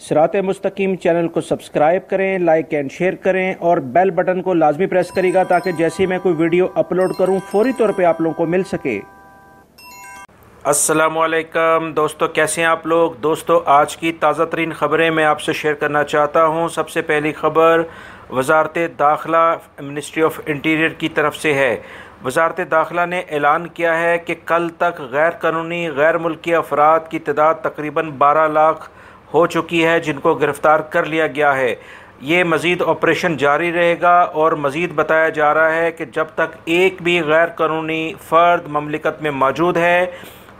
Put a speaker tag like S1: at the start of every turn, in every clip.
S1: सिरात मुस्तकीम चैनल को सब्सक्राइब करें, लाइक एंड शेयर करें और बेल बटन को लाजमी प्रेस करिएगा ताकि जैसे ही मैं कोई वीडियो अपलोड करूं फौरी तौर पे आप लोगों को मिल सके। अस्सलामुअलैकुम दोस्तों, कैसे हैं आप लोग। दोस्तों, आज की ताज़ा तरीन ख़बरें मैं आपसे शेयर करना चाहता हूं। सबसे पहली ख़बर वज़ारत दाखिला मिनिस्ट्री ऑफ इंटीरियर की तरफ से है। वज़ारत दाखिला ने ऐलान किया है कि कल तक गैर कानूनी गैर मुल्की अफराद की तादाद तकरीबन 12 लाख हो चुकी है जिनको गिरफ़्तार कर लिया गया है। ये मज़ीद ऑपरेशन जारी रहेगा और मज़ीद बताया जा रहा है कि जब तक एक भी गैर कानूनी फ़र्द ममलिकत में मौजूद है,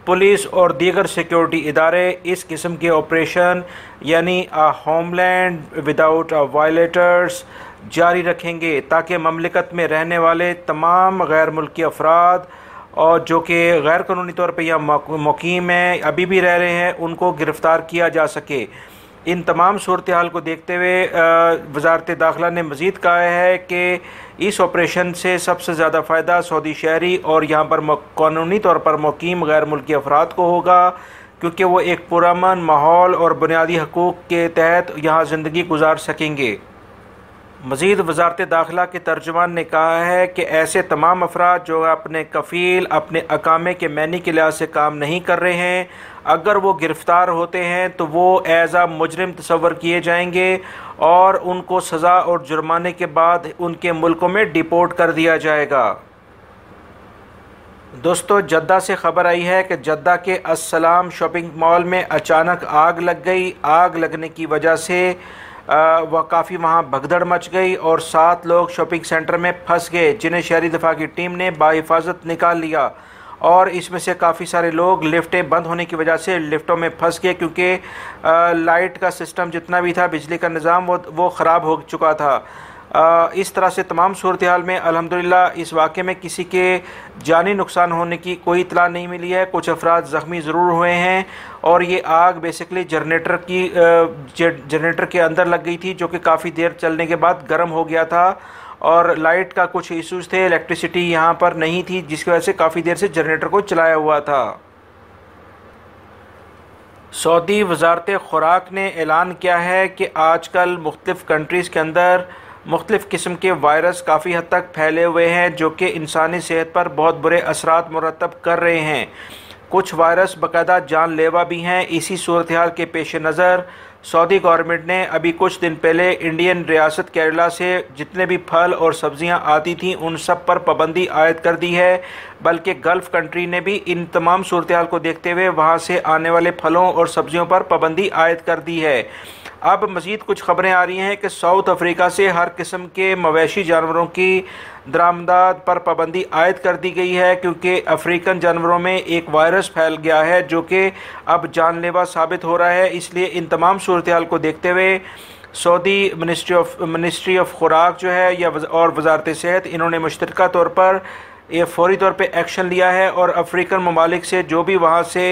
S1: पुलिस और दीगर सिक्योरिटी इदारे इस किस्म के ऑपरेशन यानी होमलैंड विदाउट वायलेटर्स जारी रखेंगे ताकि ममलिकत में रहने वाले तमाम गैर मुल्की अफराद और जो कि गैर कानूनी तौर पर यहाँ मुकीम हैं, अभी भी रह रहे हैं, उनको गिरफ़्तार किया जा सके। इन तमाम सूरत हाल को देखते हुए वज़ारत दाखिला ने मज़ीद कहा है कि इस ऑपरेशन से सबसे ज़्यादा फ़ायदा सऊदी शहरी और यहाँ पर कानूनी तौर पर मुकीम गैर मुल्की अफराद को होगा, क्योंकि वो एक पुरअमन माहौल और बुनियादी हकूक़ के तहत यहाँ ज़िंदगी गुजार सकेंगे। मज़ीद वज़ारत दाखिला के तर्जुमान ने कहा है कि ऐसे तमाम अफराद जो अपने कफ़ील अपने अकामे के मैनी के लिहाज से काम नहीं कर रहे हैं, अगर वो गिरफ़्तार होते हैं तो वो एज़ आ मुजरिम तस्वर किए जाएंगे और उनको सज़ा और जुर्माने के बाद उनके मुल्कों में डिपोर्ट कर दिया जाएगा। दोस्तों, जद्दा से ख़बर आई है कि जद्दा के अस्सलाम शॉपिंग मॉल में अचानक आग लग गई। आग लगने की वजह से वह काफ़ी वहाँ भगदड़ मच गई और 7 लोग शॉपिंग सेंटर में फंस गए, जिन्हें शहरी दफा की टीम ने बाहिफाजत निकाल लिया। और इसमें से काफ़ी सारे लोग लिफ्टें बंद होने की वजह से लिफ्टों में फंस गए, क्योंकि लाइट का सिस्टम जितना भी था, बिजली का निज़ाम वो ख़राब हो चुका था। इस तरह से तमाम सूरत हाल में अल्हम्दुलिल्लाह इस वाक़े में किसी के जानी नुकसान होने की कोई इतला नहीं मिली है। कुछ अफराद ज़ख्मी ज़रूर हुए हैं और ये आग बेसिकली जनरेटर के अंदर लग गई थी, जो कि काफ़ी देर चलने के बाद गर्म हो गया था और लाइट का कुछ इशूज़ थे, इलेक्ट्रिसिटी यहाँ पर नहीं थी, जिसकी वजह से काफ़ी देर से जनरेटर को चलाया हुआ था। सऊदी वज़ारत खुराक ने ऐलान किया है कि आजकल मुख्तलिफ़ कंट्रीज़ के अंदर मुख्तलिफ़ किस्म के वायरस काफ़ी हद तक फैले हुए हैं, जो कि इंसानी सेहत पर बहुत बुरे असरात मुरतब कर रहे हैं। कुछ वायरस बाकायदा जानलेवा भी हैं। इसी सूरत हाल के पेश नज़र सऊदी गवर्नमेंट ने अभी कुछ दिन पहले इंडियन रियासत केरला से जितने भी फल और सब्ज़ियाँ आती थीं उन सब पर पाबंदी आयद कर दी है। बल्कि गल्फ़ कंट्री ने भी इन तमाम सूरत हाल को देखते हुए वहाँ से आने वाले फलों और सब्ज़ियों पर पाबंदी आयद कर दी है। अब मज़ीद कुछ ख़बरें आ रही हैं कि साउथ अफ्रीका से हर किस्म के मवेशी जानवरों की दरामदात पर पाबंदी आयद कर दी गई है, क्योंकि अफ्रीकन जानवरों में एक वायरस फैल गया है जो कि अब जानलेवा साबित हो रहा है। इसलिए इन तमाम सूरत हाल को देखते हुए सऊदी मिनिस्ट्री ऑफ खुराक जो है या और वज़ारत सेहत, इन्होंने मुश्तरका तौर पर ये फौरी तौर पे एक्शन लिया है और अफ्रीकन ममालिक से जो भी वहाँ से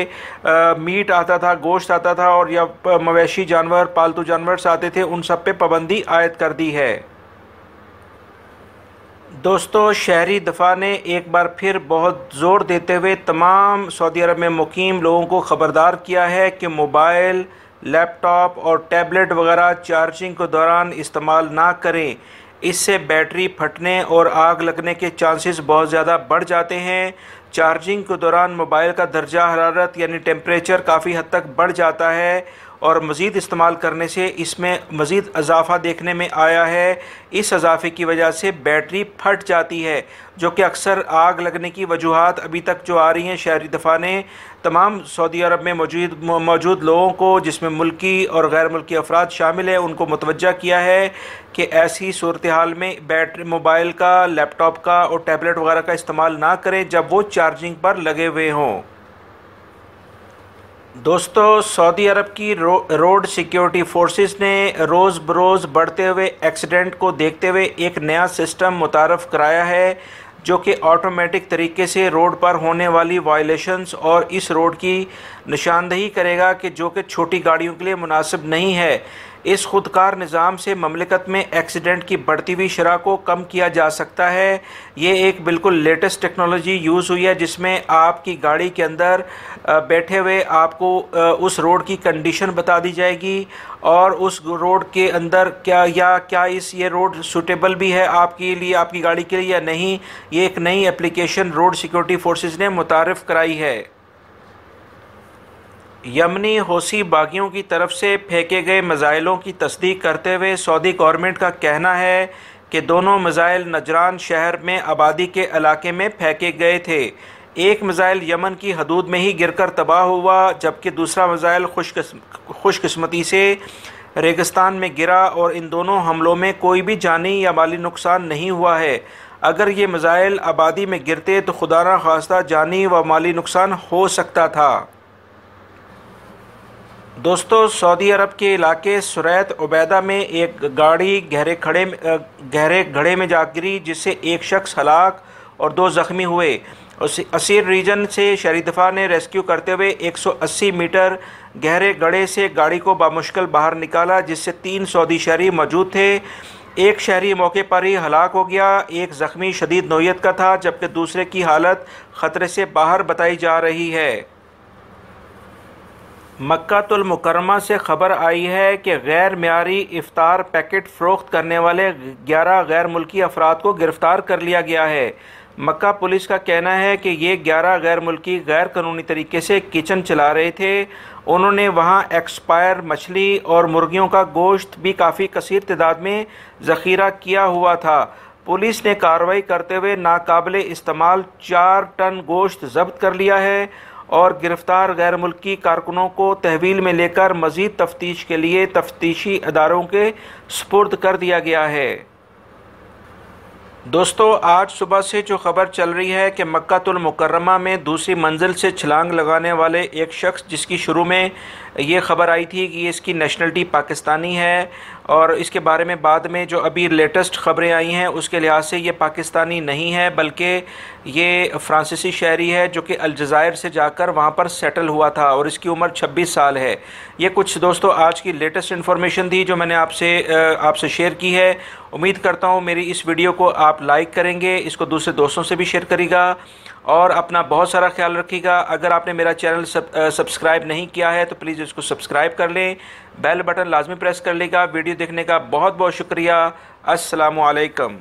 S1: मीट आता था, गोश्त आता था और या मवेशी जानवर पालतू जानवर आते थे, उन सब पे पाबंदी आयद कर दी है। दोस्तों, शहरी दफा ने एक बार फिर बहुत ज़ोर देते हुए तमाम सऊदी अरब में मुकीम लोगों को ख़बरदार किया है कि मोबाइल, लैपटॉप और टैबलेट वगैरह चार्जिंग के दौरान इस्तेमाल ना करें। इससे बैटरी फटने और आग लगने के चांसेस बहुत ज़्यादा बढ़ जाते हैं। चार्जिंग के दौरान मोबाइल का दर्जा हरारत यानी टेम्परेचर काफ़ी हद तक बढ़ जाता है और मज़ीद इस्तेमाल करने से इसमें मज़ीद इजाफ़ा देखने में आया है। इस इजाफ़े की वजह से बैटरी फट जाती है, जो कि अक्सर आग लगने की वजूहात अभी तक जो आ रही हैं। शहरी दफा ने तमाम सऊदी अरब में मौजूद लोगों को, जिसमें मुल्की और गैर मुल्की अफराद शामिल हैं, उनको मुतवज्जा किया है कि ऐसी सूरत हाल में बैटरी मोबाइल का, लैपटॉप का और टैबलेट वगैरह का इस्तेमाल ना करें जब वो चार्जिंग पर लगे हुए हों। दोस्तों, सऊदी अरब की रोड सिक्योरिटी फोर्सेस ने रोज़ बरोज़ बढ़ते हुए एक्सीडेंट को देखते हुए एक नया सिस्टम मुतारफ़ कराया है, जो कि ऑटोमेटिक तरीके से रोड पर होने वाली वायलेशंस और इस रोड की निशानदही करेगा कि जो कि छोटी गाड़ियों के लिए मुनासिब नहीं है। इस खुदकार निज़ाम से ममलिकत में एक्सीडेंट की बढ़ती हुई शरह को कम किया जा सकता है। ये एक बिल्कुल लेटेस्ट टेक्नोलॉजी यूज़ हुई है जिसमें आपकी गाड़ी के अंदर बैठे हुए आपको उस रोड की कंडीशन बता दी जाएगी और उस रोड के अंदर क्या ये रोड सूटेबल भी है आपके लिए, आपकी गाड़ी के लिए या नहीं। ये एक नई एप्लीकेशन रोड सिक्योरिटी फोर्सेस ने मुतारिफ़ कराई है। यमनी हौसी बागियों की तरफ से फेंके गए मिज़ाइलों की तस्दीक करते हुए सऊदी गवर्नमेंट का कहना है कि दोनों मिज़ाइल नजरान शहर में आबादी के इलाके में फेंके गए थे। एक मिज़ाइल यमन की हदूद में ही गिरकर तबाह हुआ, जबकि दूसरा मिज़ाइल खुशकिस्मती से रेगिस्तान में गिरा और इन दोनों हमलों में कोई भी जानी या माली नुकसान नहीं हुआ है। अगर ये मिज़ाइल आबादी में गिरते तो खुदा न खास्ता जानी व माली नुकसान हो सकता था। दोस्तों, सऊदी अरब के इलाके सुरैत उबैदा में एक गाड़ी गहरे गड्ढे में जा गिरी जिससे एक शख्स हलाक और 2 ज़ख्मी हुए। असीर रीजन से शहरी दफा ने रेस्क्यू करते हुए 180 मीटर गहरे गड्ढे से गाड़ी को बामुश्किल बाहर निकाला जिससे 3 सऊदी शहरी मौजूद थे। एक शहरी मौके पर ही हलाक हो गया, एक ज़ख्मी शदीद नौयत का था जबकि दूसरे की हालत ख़तरे से बाहर बताई जा रही है। मक्कातुल मुकर्रमा से खबर आई है कि गैर मियारी इफ्तार पैकेट फ़रोख्त करने वाले 11 गैर मुल्की अफराद को गिरफ़्तार कर लिया गया है। मक्का पुलिस का कहना है कि ये 11 गैर मुल्की गैर कानूनी तरीके से किचन चला रहे थे। उन्होंने वहां एक्सपायर मछली और मुर्गियों का गोश्त भी काफ़ी कसीर तादाद में ज़ख़ीरा किया हुआ था। पुलिस ने कार्रवाई करते हुए नाकाबिले इस्तेमाल 4 टन गोश्त ज़ब्त कर लिया है और गिरफ़्तार गैर मुल्की कारकुनों को तहवील में लेकर मज़ीद तफ्तीश के लिए तफ्तीशी अदारों के सुपुर्द कर दिया गया है। दोस्तों, आज सुबह से जो खबर चल रही है कि मक्कातुल मुकर्रमा में दूसरी मंजिल से छलांग लगाने वाले एक शख्स, जिसकी शुरू में ये खबर आई थी कि इसकी नेशनलिटी पाकिस्तानी है और इसके बारे में बाद में जो अभी लेटेस्ट ख़बरें आई हैं उसके लिहाज से ये पाकिस्तानी नहीं है बल्कि ये फ्रांसीसी शहरी है जो कि अलजायर से जाकर वहाँ पर सेटल हुआ था और इसकी उम्र 26 साल है। ये कुछ दोस्तों आज की लेटेस्ट इन्फॉर्मेशन थी जो मैंने आपसे शेयर की है। उम्मीद करता हूँ मेरी इस वीडियो को आप लाइक करेंगे, इसको दूसरे दोस्तों से भी शेयर करेगा और अपना बहुत सारा ख्याल रखिएगा। अगर आपने मेरा चैनल सब्सक्राइब नहीं किया है तो प्लीज़ इसको सब्सक्राइब कर लें, बेल बटन लाजमी प्रेस कर लेगा। वीडियो देखने का बहुत बहुत शुक्रिया। अस्सलामु अलैकुम।